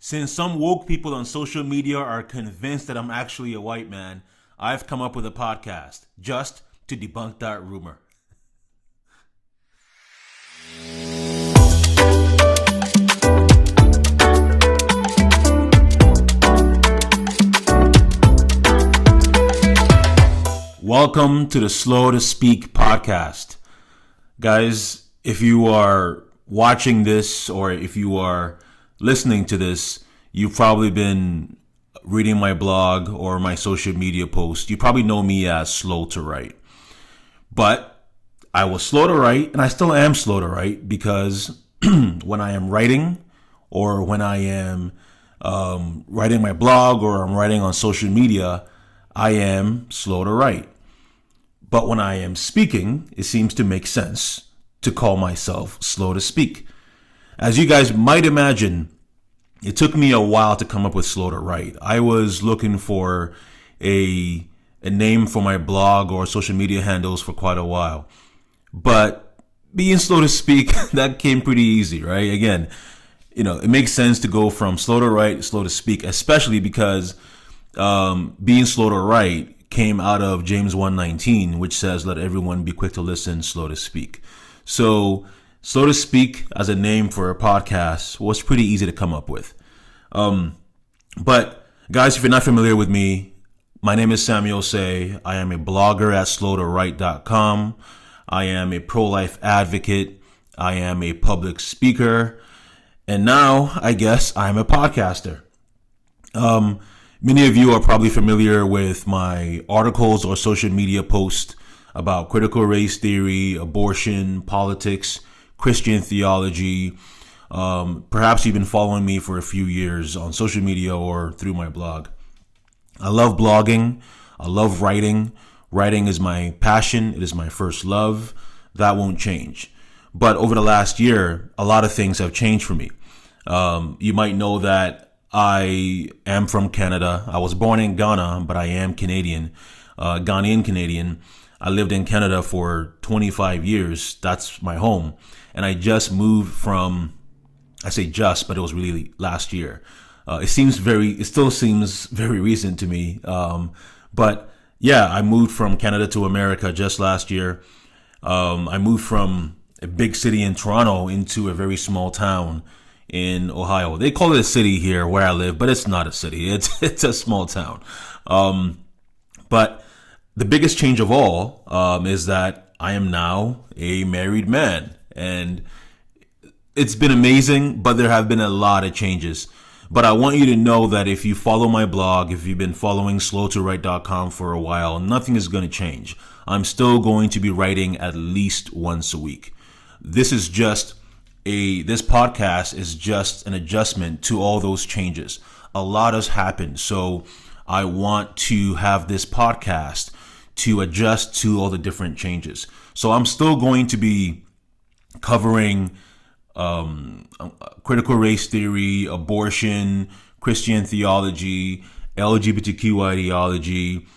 Since some woke people on social media are convinced that I'm actually a white man, I've come up with a podcast just to debunk that rumor. Welcome to the Slow to Speak podcast. Guys, if you are watching this or if you are listening to this, you've probably been reading my blog or my social media post. You probably know me as Slow to Write. But I was slow to write, and I still am slow to write, because when I am writing or when I am writing my blog or I'm writing on social media, I am slow to write. But when I am speaking, it seems to make sense to call myself slow to speak. As you guys might imagine, it took me a while to come up with slow to write. I was looking for a name for my blog or social media handles for quite a while. But being slow to speak, that came pretty easy, right? Again, it makes sense to go from slow to write, slow to speak, especially because being slow to write came out of James 1:19, which says, let everyone be quick to listen, slow to speak. So slow to speak as a name for a podcast was pretty easy to come up with. But guys, if you're not familiar with me, my name is Samuel Say. I am a blogger at slowtowrite.com. I am a pro-life advocate. I am a public speaker. And now, I guess, I'm a podcaster. Many of you are probably familiar with my articles or social media posts about critical race theory, abortion, politics, Christian theology. Perhaps you've been following me for a few years on social media or through my blog. I love blogging. I love writing. Writing is my passion. It is my first love. That won't change. But over the last year, a lot of things have changed for me. You might know that I am from Canada. I was born in Ghana, but I am Canadian, Ghanaian Canadian. I lived in Canada for 25 years. That's my home. And I just moved from, I say just, but it was really last year. It still seems very recent to me. But yeah, I moved from Canada to America just last year. I moved from a big city in Toronto into a very small town in Ohio. They call it a city here where I live, but it's not a city. It's a small town. But the biggest change of all is that I am now a married man. And it's been amazing, but there have been a lot of changes. But I want you to know that if you follow my blog, if you've been following slowtowrite.com for a while, nothing is going to change. I'm still going to be writing at least once a week. This podcast is just an adjustment to all those changes. A lot has happened. So I want to have this podcast to adjust to all the different changes. So I'm still going to be covering critical race theory, abortion, Christian theology, LGBTQ ideology,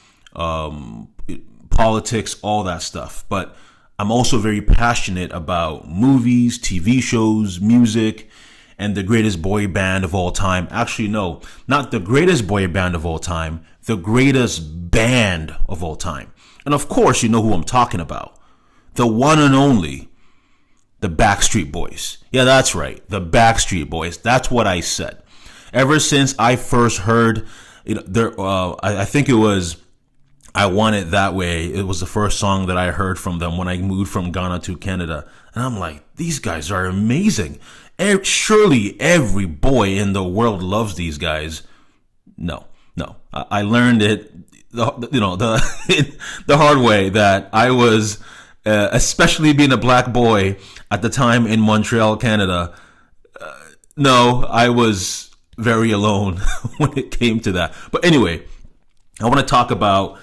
politics, all that stuff. But I'm also very passionate about movies, TV shows, music, and the greatest boy band of all time. Actually, no, not the greatest boy band of all time, the greatest band of all time. And of course, you know who I'm talking about. The one and only, the Backstreet Boys. Yeah, that's right. The Backstreet Boys. That's what I said. Ever since I first heard, I think it was I Want It That Way. It was the first song that I heard from them when I moved from Ghana to Canada. And I'm like, these guys are amazing. Surely every boy in the world loves these guys. No. I learned it, the hard way, that I was, especially being a black boy at the time in Montreal, Canada. I was very alone when it came to that. But anyway, I want to talk about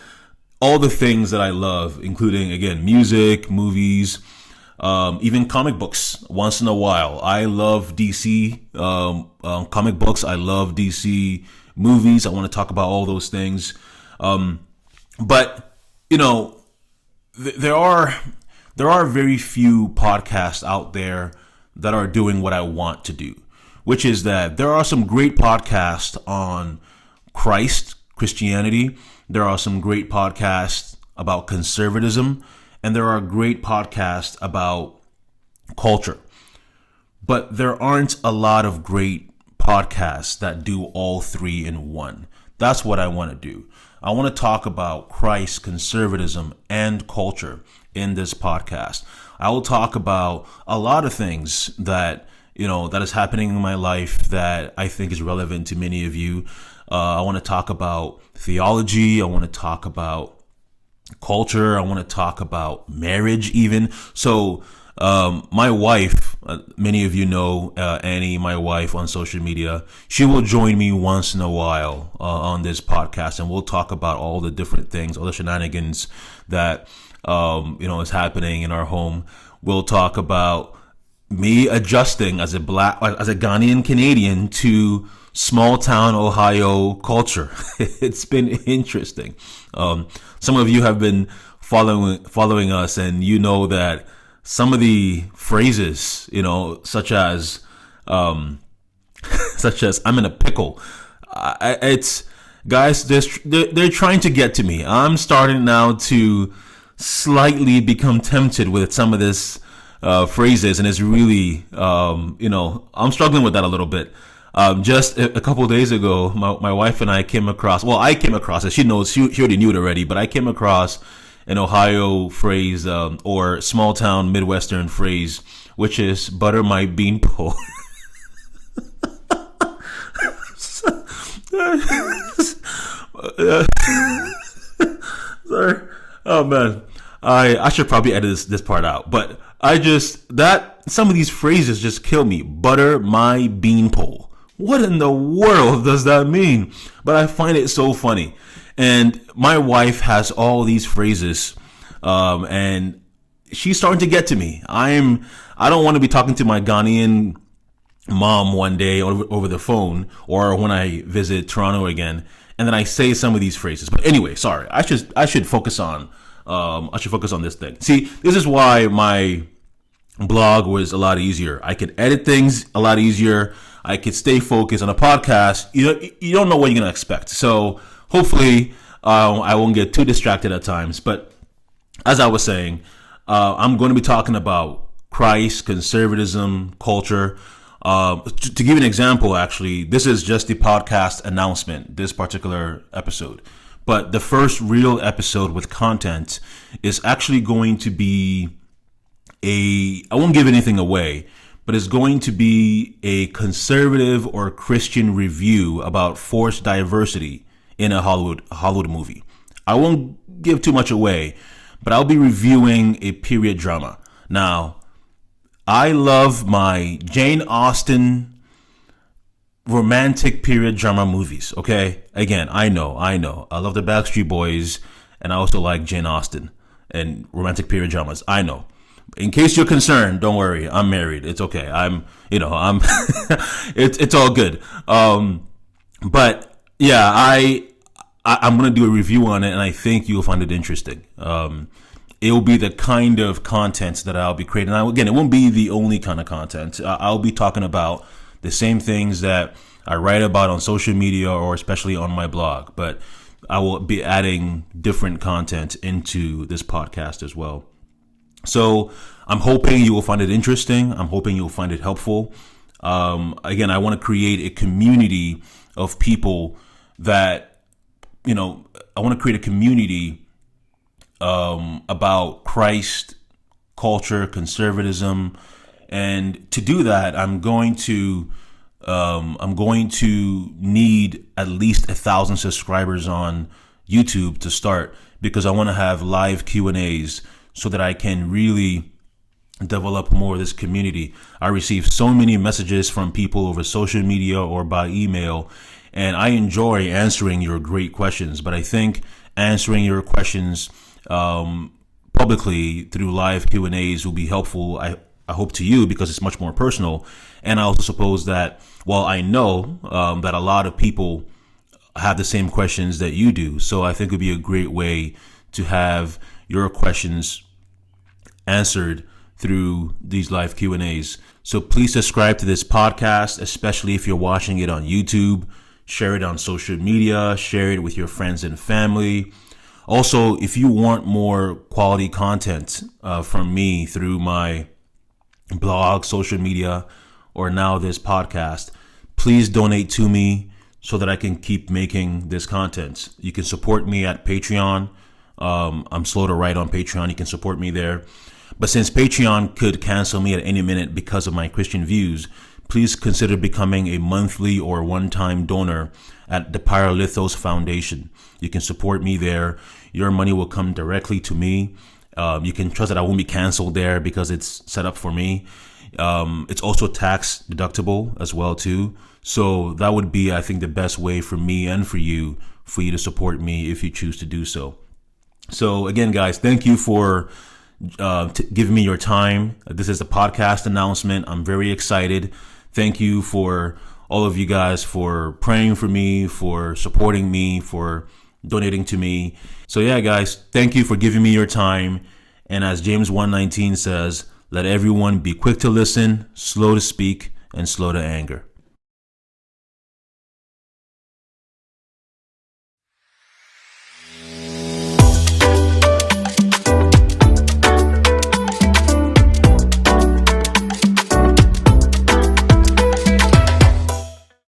all the things that I love, including, again, music, movies, even comic books once in a while. I love DC comic books. I love DC movies. I want to talk about all those things. But, there are very few podcasts out there that are doing what I want to do, which is that there are some great podcasts on Christianity. There are some great podcasts about conservatism, and there are great podcasts about culture. But there aren't a lot of great podcasts that do all three in one. That's what I want to do. I want to talk about Christ, conservatism, and culture in this podcast. I will talk about a lot of things that that is happening in my life that I think is relevant to many of you. I want to talk about theology. I want to talk about culture. I want to talk about marriage even. So my wife, many of you know Annie, my wife on social media, she will join me once in a while on this podcast, and we'll talk about all the different things, all the shenanigans that is happening in our home. We'll talk about me adjusting as a Ghanaian Canadian to small town Ohio culture. It's been interesting. Some of you have been following us, and you know that some of the phrases, such as I'm in a pickle. It's guys, they're trying to get to me. I'm starting now to slightly become tempted with some of this phrases, and it's really, I'm struggling with that a little bit. Just a couple of days ago, my wife and I came across it. She knows, she already knew it already, but I came across an Ohio phrase, or small town Midwestern phrase, which is butter my beanpole. Sorry. Oh man. I should probably edit this part out, but some of these phrases just kill me. Butter my beanpole. What in the world does that mean? But I find it so funny. And my wife has all these phrases, and she's starting to get to me. I don't want to be talking to my Ghanaian mom one day over the phone, or when I visit Toronto again, and then I say some of these phrases. But anyway, sorry. I should focus on this thing. See, this is why my blog was a lot easier. I could edit things a lot easier. I could stay focused. On a podcast, you don't know what you're gonna expect. So hopefully, I won't get too distracted at times. But as I was saying, I'm going to be talking about Christ, conservatism, culture. To give you an example, actually, this is just the podcast announcement, this particular episode. But the first real episode with content is actually going to be I won't give anything away, but it's going to be a conservative or Christian review about forced diversity in a Hollywood movie. I won't give too much away, but I'll be reviewing a period drama. Now, I love my Jane Austen romantic period drama movies, okay? Again, I know. I love the Backstreet Boys, and I also like Jane Austen and romantic period dramas. I know. In case you're concerned, don't worry. I'm married. It's okay. It's all good. But yeah, I'm going to do a review on it, and I think you'll find it interesting. It will be the kind of content that I'll be creating. Now, again, it won't be the only kind of content. I'll be talking about the same things that I write about on social media, or especially on my blog, but I will be adding different content into this podcast as well. So I'm hoping you will find it interesting. I'm hoping you'll find it helpful. Again, I want to create a community of people that, I want to create a community about Christ, culture, conservatism. And to do that, I'm going to need at least 1,000 subscribers on YouTube to start, because I want to have live Q&As so that I can really develop more of this community. I receive so many messages from people over social media or by email, and I enjoy answering your great questions. But I think answering your questions publicly through live Q&As will be helpful, I hope, to you, because it's much more personal. And I also suppose that, I know that a lot of people have the same questions that you do. So I think it would be a great way to have your questions answered through these live Q&As. So please subscribe to this podcast, especially if you're watching it on YouTube. Share it on social media, share it with your friends and family. Also, if you want more quality content from me through my blog, social media, or now this podcast, please donate to me so that I can keep making this content. You can support me at Patreon. I'm slow to write on Patreon. You can support me there. But since Patreon could cancel me at any minute because of my Christian views, please consider becoming a monthly or one-time donor at the Paralithos Foundation. You can support me there. Your money will come directly to me. You can trust that I won't be canceled there because it's set up for me. It's also tax deductible as well too. So that would be, I think, the best way for me and for you to support me if you choose to do so. So again, guys, thank you for giving me your time. This is a podcast announcement. I'm very excited. Thank you for all of you guys for praying for me, for supporting me, for donating to me. So yeah, guys, thank you for giving me your time. And as James 1:19 says, let everyone be quick to listen, slow to speak, and slow to anger.